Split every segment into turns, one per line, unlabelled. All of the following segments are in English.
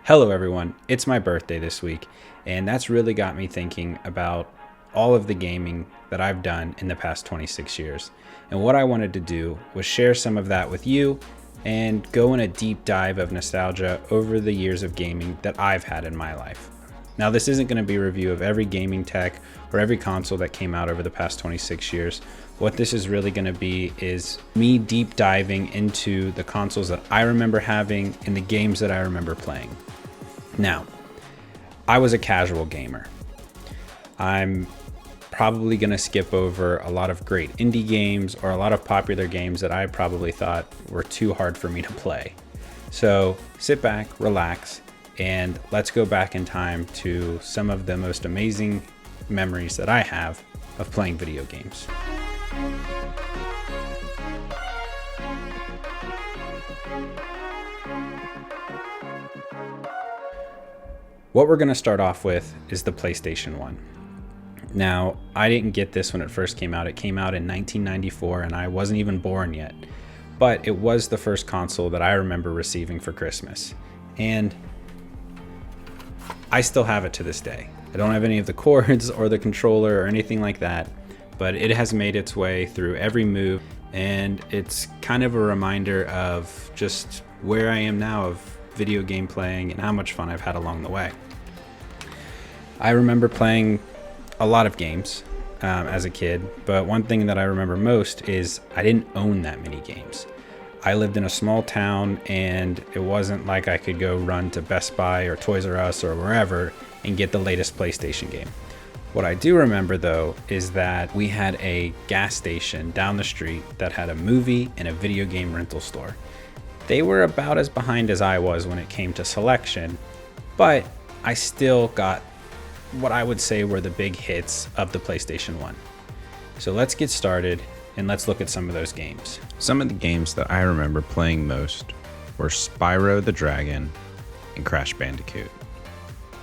Hello, everyone. It's my birthday this week, and that's really got me thinking about all of the gaming that I've done in the past 26 years. And what I wanted to do was share some of that with you and go in a deep dive of nostalgia over the years of gaming that I've had in my life. Now, this isn't going to be a review of every gaming tech or every console that came out over the past 26 years. What this is really going to be is me deep diving into the consoles that I remember having and the games that I remember playing. Now, I was a casual gamer. I'm probably going to skip over a lot of great indie games or a lot of popular games that I probably thought were too hard for me to play. So sit back, relax, and let's go back in time to some of the most amazing memories that I have of playing video games. What we're going to start off with is the PlayStation 1. Now, I didn't get this when it first came out. It came out in 1994 and I wasn't even born yet. But it was the first console that I remember receiving for Christmas. And I still have it to this day. I don't have any of the cords or the controller or anything like that, but it has made its way through every move, and it's kind of a reminder of just where I am now of video game playing and how much fun I've had along the way. I remember playing a lot of games as a kid, but one thing that I remember most is I didn't own that many games. I lived in a small town, and it wasn't like I could go run to Best Buy or Toys R Us or wherever and get the latest PlayStation game. What I do remember, though, is that we had a gas station down the street that had a movie and a video game rental store. They were about as behind as I was when it came to selection, but I still got what I would say were the big hits of the PlayStation 1. So let's get started and let's look at some of those games.
Some of the games that I remember playing most were Spyro the Dragon and Crash Bandicoot.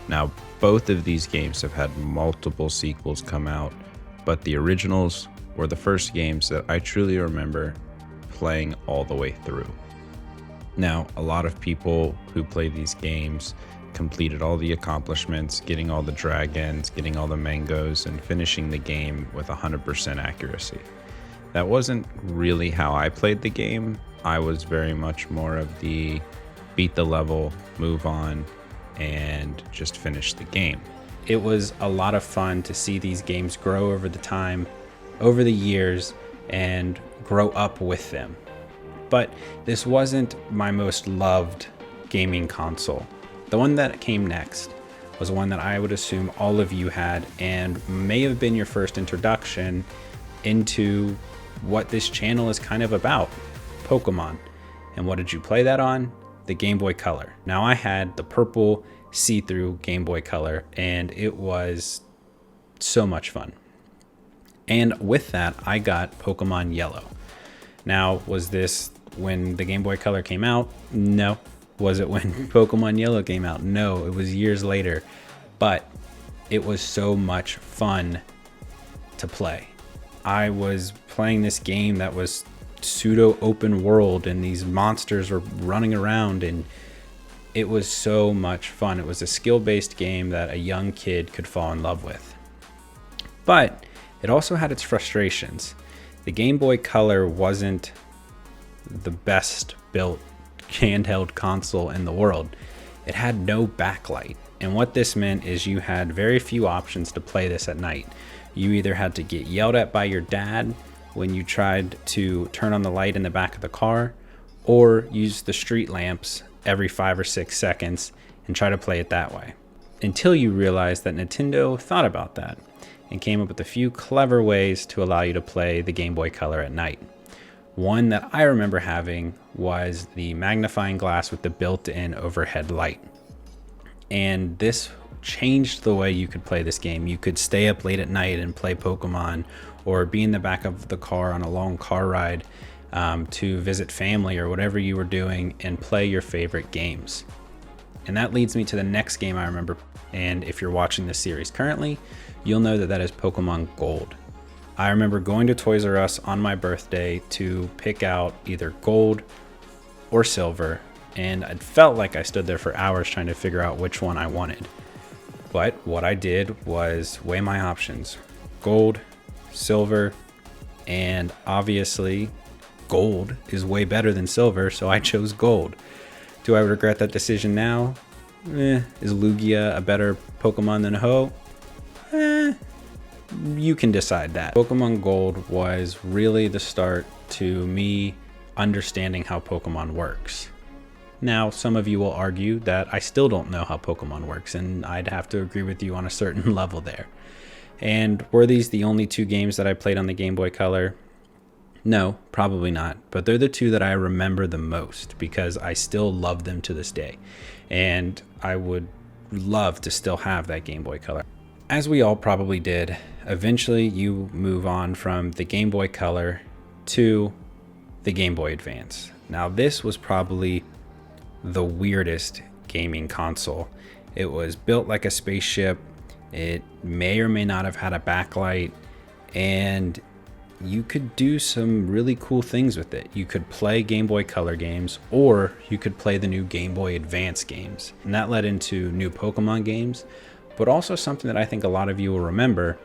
Now, both of these games have had multiple sequels come out, but the originals were the first games that I truly remember playing all the way through. Now, a lot of people who play these games completed all the accomplishments, getting all the dragons, getting all the mangoes, and finishing the game with 100% accuracy. That wasn't really how I played the game. I was very much more of the beat the level, move on, and just finish the game.
It was a lot of fun to see these games grow over the time, over the years, and grow up with them. But this wasn't my most loved gaming console. The one that came next was one that I would assume all of you had and may have been your first introduction into what this channel is kind of about, Pokemon. And what did you play that on? The Game Boy Color. Now, I had the purple see-through Game Boy Color, and it was so much fun. And with that, I got Pokemon Yellow. Now, was this when the Game Boy Color came out? No. Was it when Pokemon Yellow came out? No, it was years later. But it was so much fun to play. I was playing this game that was pseudo open world, and these monsters were running around, and it was so much fun. It was a skill-based game that a young kid could fall in love with. But it also had its frustrations. The Game Boy Color wasn't the best built handheld console in the world. It had no backlight. And what this meant is you had very few options to play this at night. You either had to get yelled at by your dad when you tried to turn on the light in the back of the car, or use the street lamps every 5 or 6 seconds and try to play it that way. Until you realized that Nintendo thought about that and came up with a few clever ways to allow you to play the Game Boy Color at night. One that I remember having was the magnifying glass with the built-in overhead light. And this changed the way you could play this game. You could stay up late at night and play Pokemon, or be in the back of the car on a long car ride to visit family or whatever you were doing and play your favorite games. And that leads me to the next game I remember. And if you're watching this series currently, you'll know that that is Pokemon Gold. I remember going to Toys R Us on my birthday to pick out either gold or silver and it felt like I stood there for hours trying to figure out which one I wanted. But what I did was weigh my options: gold, silver, and obviously gold is way better than silver, so I chose gold. Do I regret that decision now? Is Lugia a better Pokemon than Ho? You can decide that. Pokemon Gold was really the start to me understanding how Pokemon works. Now, some of you will argue that I still don't know how Pokemon works, and I'd have to agree with you on a certain level there. And were these the only two games that I played on the Game Boy Color? No, probably not, but they're the two that I remember the most because I still love them to this day, and I would love to still have that Game Boy Color. As we all probably did, eventually you move on from the Game Boy Color to the Game Boy Advance. Now, this was probably the weirdest gaming console. It was built like a spaceship. It may or may not have had a backlight, and you could do some really cool things with it. You could play Game Boy Color games, or you could play the new Game Boy Advance games. And that led into new Pokemon games, but also something that I think a lot of you will remember,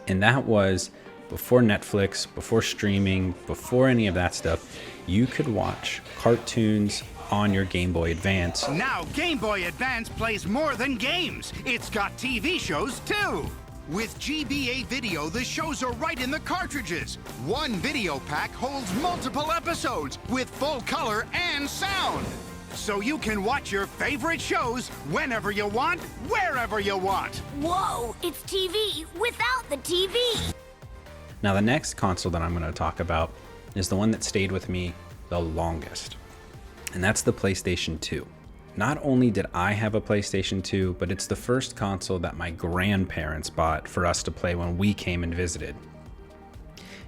and that was before Netflix, before streaming, before any of that stuff, you could watch cartoons on your Game Boy Advance.
Now Game Boy Advance plays more than games. It's got TV shows too. With GBA Video, the shows are right in the cartridges. One video pack holds multiple episodes with full color and sound. So you can watch your favorite shows whenever you want, wherever you want.
Whoa, it's TV without the TV.
Now, the next console that I'm going to talk about is the one that stayed with me the longest, and that's the PlayStation 2. Not only did I have a PlayStation 2, but it's the first console that my grandparents bought for us to play when we came and visited.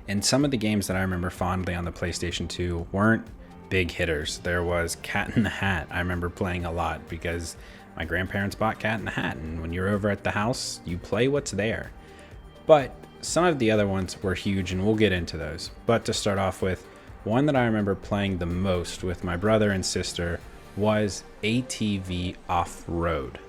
And some of the games that I remember fondly on the PlayStation 2 weren't big hitters. There was Cat in the Hat. I remember playing a lot because my grandparents bought Cat in the Hat, and when you're over at the house, you play what's there. But some of the other ones were huge, and we'll get into those. But to start off with, one that I remember playing the most with my brother and sister was ATV Off-Road.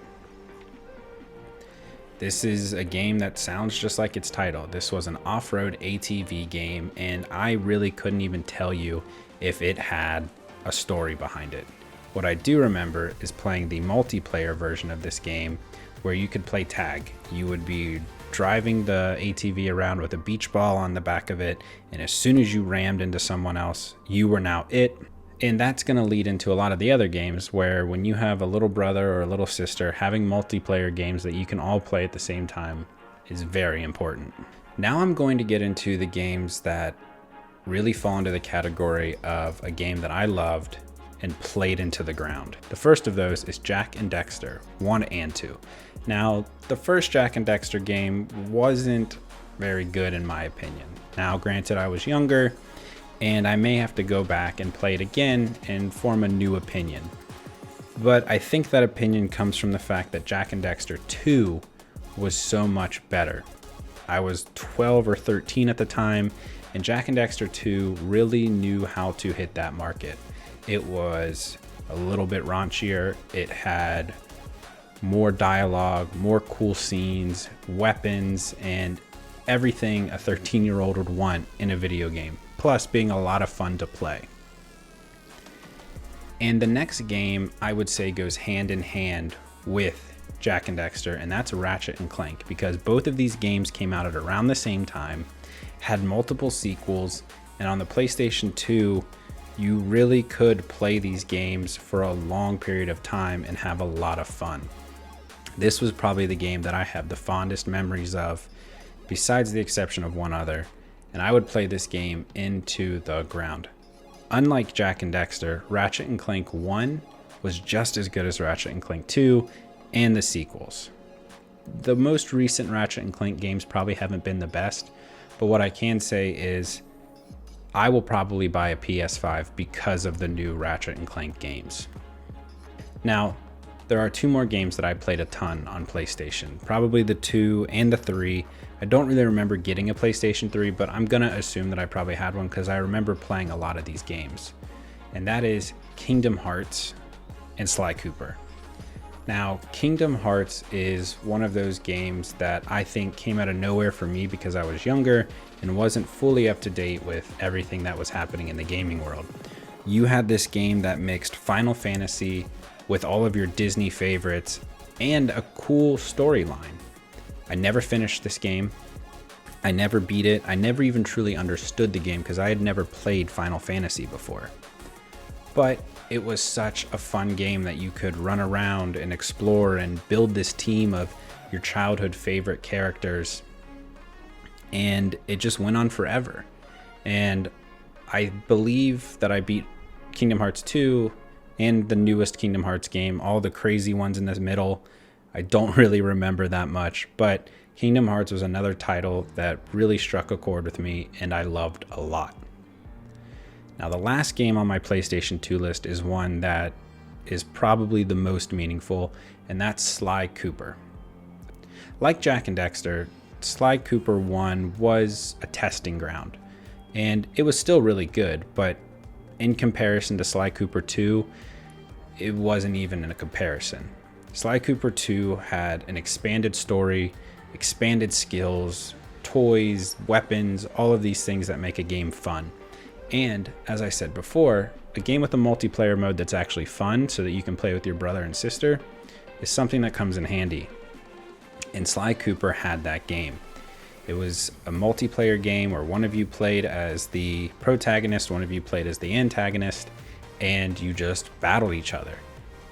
This is a game that sounds just like its title. This was an off-road ATV game, and I really couldn't even tell you if it had a story behind it. What I do remember is playing the multiplayer version of this game where you could play tag. You would be driving the ATV around with a beach ball on the back of it, and as soon as you rammed into someone else, you were now it. And that's going to lead into a lot of the other games where when you have a little brother or a little sister, having multiplayer games that you can all play at the same time is very important. Now I'm going to get into the games that really fall into the category of a game that I loved and played into the ground. The first of those is Jak and Daxter 1 and 2. Now, the first Jak and Daxter game wasn't very good in my opinion. Now, granted, I was younger, and I may have to go back and play it again and form a new opinion. But I think that opinion comes from the fact that Jak and Daxter 2 was so much better. I was 12 or 13 at the time, and Jak and Daxter 2 really knew how to hit that market. It was a little bit raunchier, it had more dialogue, more cool scenes, weapons, and everything a 13-year-old would want in a video game, plus being a lot of fun to play. And the next game I would say goes hand in hand with Jak and Daxter, and that's Ratchet and Clank, because both of these games came out at around the same time, had multiple sequels, and on the PlayStation 2, you really could play these games for a long period of time and have a lot of fun. This was probably the game that I have the fondest memories of, besides the exception of one other, and I would play this game into the ground. Unlike Jak and Daxter, Ratchet and Clank 1 was just as good as Ratchet and Clank 2 and the sequels. The most recent Ratchet and Clank games probably haven't been the best, but what I can say is I will probably buy a PS5 because of the new Ratchet and Clank games. Now, there are two more games that I played a ton on PlayStation, probably the 2 and the 3. I don't really remember getting a PlayStation 3, but I'm gonna assume that I probably had one because I remember playing a lot of these games. and that is Kingdom Hearts and Sly Cooper. Now, Kingdom Hearts is one of those games that I think came out of nowhere for me because I was younger and wasn't fully up to date with everything that was happening in the gaming world. You had this game that mixed Final Fantasy with all of your Disney favorites and a cool storyline. I never finished this game. I never beat it. I never even truly understood the game because I had never played Final Fantasy before. But it was such a fun game that you could run around and explore and build this team of your childhood favorite characters. And it just went on forever. And I believe that I beat Kingdom Hearts 2 and the newest Kingdom Hearts game, all the crazy ones in the middle. I don't really remember that much, but Kingdom Hearts was another title that really struck a chord with me and I loved a lot. Now, the last game on my PlayStation 2 list is one that is probably the most meaningful, and that's Sly Cooper. Like Jak and Daxter, Sly Cooper 1 was a testing ground, and it was still really good, but in comparison to Sly Cooper 2, it wasn't even in a comparison. Sly Cooper 2 had an expanded story, expanded skills, toys, weapons, all of these things that make a game fun. And as I said before, a game with a multiplayer mode that's actually fun so that you can play with your brother and sister is something that comes in handy. And Sly Cooper had that game. It was a multiplayer game where one of you played as the protagonist, one of you played as the antagonist, and you just battled each other.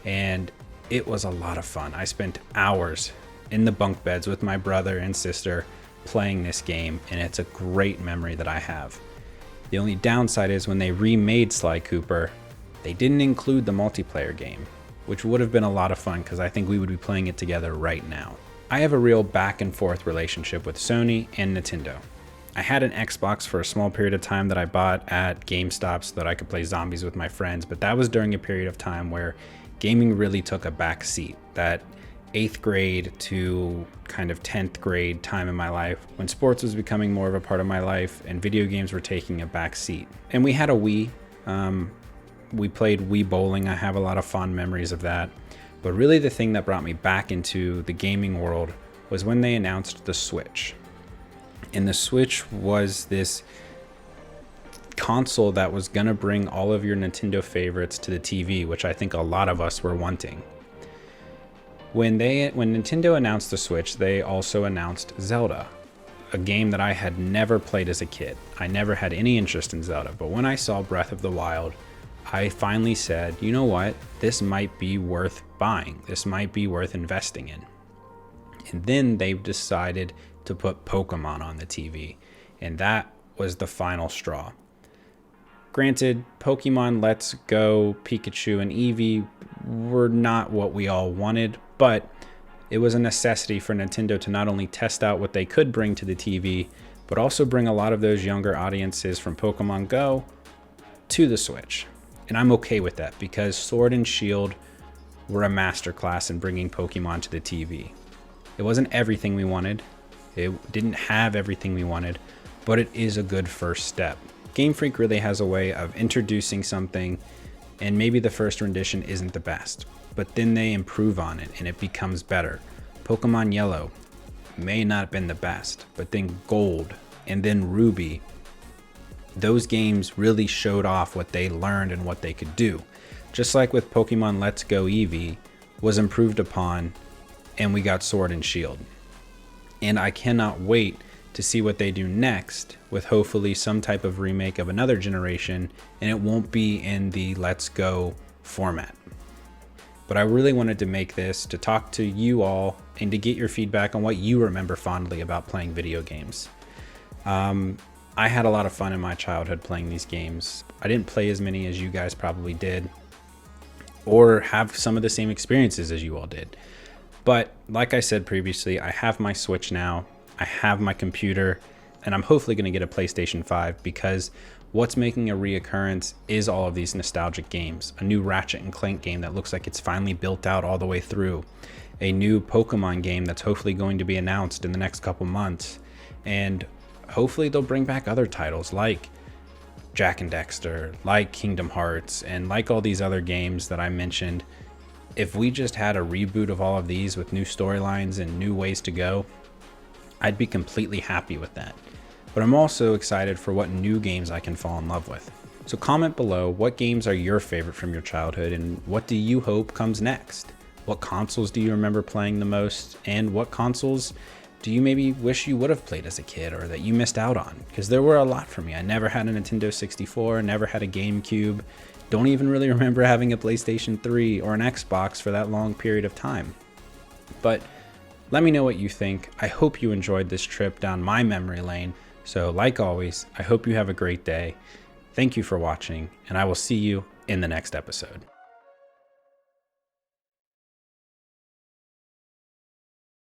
And it was a lot of fun. I spent hours in the bunk beds with my brother and sister playing this game, and it's a great memory that I have. The only downside is when they remade Sly Cooper, they didn't include the multiplayer game, which would have been a lot of fun because I think we would be playing it together right now. I have a real back and forth relationship with Sony and Nintendo. I had an Xbox for a small period of time that I bought at GameStop so that I could play zombies with my friends, but that was during a period of time where gaming really took a back seat. That 8th grade to kind of 10th grade time in my life when sports was becoming more of a part of my life and video games were taking a back seat. And we had a Wii. We played Wii bowling. I have a lot of fond memories of that. But really the thing that brought me back into the gaming world was when they announced the Switch. And the Switch was this console that was going to bring all of your Nintendo favorites to the TV, which I think a lot of us were wanting. When Nintendo announced the Switch, they also announced Zelda, a game that I had never played as a kid. I never had any interest in Zelda, but when I saw Breath of the Wild, I finally said, you know what, this might be worth buying. This might be worth investing in. And then they decided to put Pokemon on the TV, and that was the final straw. Granted, Pokemon Let's Go, Pikachu, and Eevee were not what we all wanted, but it was a necessity for Nintendo to not only test out what they could bring to the TV, but also bring a lot of those younger audiences from Pokemon Go to the Switch. And I'm okay with that because Sword and Shield were a masterclass in bringing Pokemon to the TV. It wasn't everything we wanted. It didn't have everything we wanted, but it is a good first step. Game Freak really has a way of introducing something, and maybe the first rendition isn't the best, but then they improve on it and it becomes better. Pokemon Yellow may not have been the best, but then Gold and then Ruby, those games really showed off what they learned and what they could do. Just like with Pokemon Let's Go Eevee was improved upon, and we got Sword and Shield. And I cannot wait to see what they do next with hopefully some type of remake of another generation, and it won't be in the Let's Go format. But I really wanted to make this to talk to you all and to get your feedback on what you remember fondly about playing video games. I had a lot of fun in my childhood playing these games. I didn't play as many as you guys probably did, or have some of the same experiences as you all did. But like I said previously, I have my Switch now, I have my computer, and I'm hopefully going to get a PlayStation 5 because what's making a reoccurrence is all of these nostalgic games. A new Ratchet and Clank game that looks like it's finally built out all the way through. A new Pokemon game that's hopefully going to be announced in the next couple months. And hopefully they'll bring back other titles like Jak and Daxter, like Kingdom Hearts, and like all these other games that I mentioned, if we just had a reboot of all of these with new storylines and new ways to go, I'd be completely happy with that. But I'm also excited for what new games I can fall in love with. So comment below, what games are your favorite from your childhood, and what do you hope comes next? What consoles do you remember playing the most, and what consoles do you maybe wish you would have played as a kid or that you missed out on? Because there were a lot for me. I never had a Nintendo 64, never had a GameCube, don't even really remember having a PlayStation 3 or an Xbox for that long period of time. But let me know what you think. I hope you enjoyed this trip down my memory lane. So like always, I hope you have a great day. Thank you for watching, and I will see you in the next episode.